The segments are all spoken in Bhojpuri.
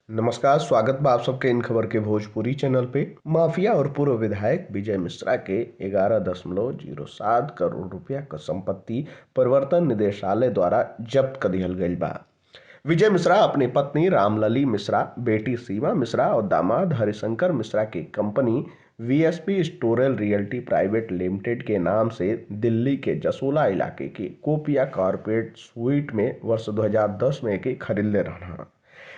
नमस्कार, स्वागत बा आप सबके इन खबर के भोजपुरी चैनल पे। माफिया और पूर्व विधायक विजय मिश्रा के 11.07 करोड़ रुपया क संपत्ति प्रवर्तन निदेशालय द्वारा जब्त कर दिहल गईल बा। विजय मिश्रा अपनी पत्नी रामलली मिश्रा, बेटी सीमा मिश्रा और दामाद हरिशंकर मिश्रा की कंपनी वीएसपी स्टोरेल रियल्टी प्राइवेट लिमिटेड के नाम से दिल्ली के जसोला इलाके के कोपिया कॉर्पोरेट स्वीट में वर्ष 2010 में के खरीदले रहना।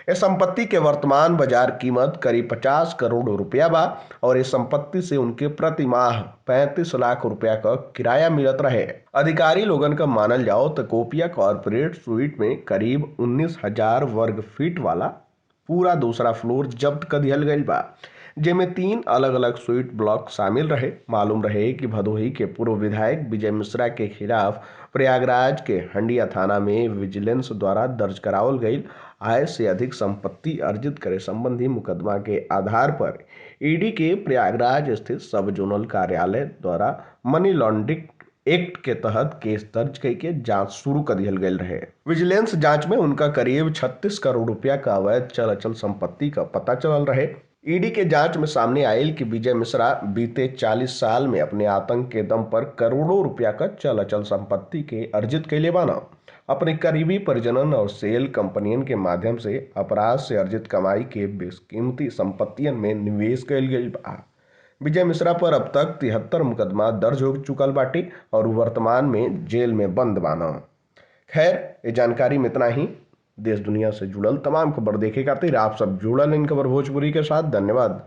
इस संपत्ति के वर्तमान बाजार कीमत करीब 50 करोड़ रुपया बा और इस संपत्ति से उनके प्रति माह 35 लाख रुपया का किराया मिलत रहे। अधिकारी लोगन का मानल जाओ तो कोपिया कॉर्पोरेट स्वीट में करीब 19,000 वर्ग फीट वाला पूरा दूसरा फ्लोर जब्त कर दिहल गईल बा, जेमें 3 अलग अलग स्वीट ब्लॉक शामिल रहे। मालूम रहे कि भदोही के पूर्व विधायक विजय मिश्रा के खिलाफ प्रयागराज के हंडिया थाना में विजिलेंस द्वारा दर्ज करावल गई आय से अधिक संपत्ति अर्जित करे संबंधी मुकदमा के आधार पर ईडी के प्रयागराज स्थित सब जोनल कार्यालय द्वारा मनी लॉन्ड्रिंग एक्ट के तहत केस दर्ज करके जांच शुरू कर दिहल गयल रहे। विजिलेंस जांच में उनका करीब 36 करोड़ रुपया का अवैध चल अचल संपत्ति का पता चलल रहे। ईडी के जांच में सामने आयल कि विजय मिश्रा बीते 40 साल में अपने आतंक के दम पर करोड़ों रुपया का चल अचल संपत्ति के अर्जित कैले बाना। अपने करीबी परिजनन और सेल कंपनियन के माध्यम से अपराध से अर्जित कमाई के बेशकीमती संपत्तियन में निवेश कैल गईल बा। विजय मिश्रा पर अब तक 73 मुकदमा दर्ज हो चुकल बाटे और वर्तमान में जेल में बंद बाना। खैर, ये जानकारी में इतना ही। देश दुनिया से जुड़ल तमाम खबर देखे खातिर आप सब जुड़ल इन खबर भोजपुरी के साथ। धन्यवाद।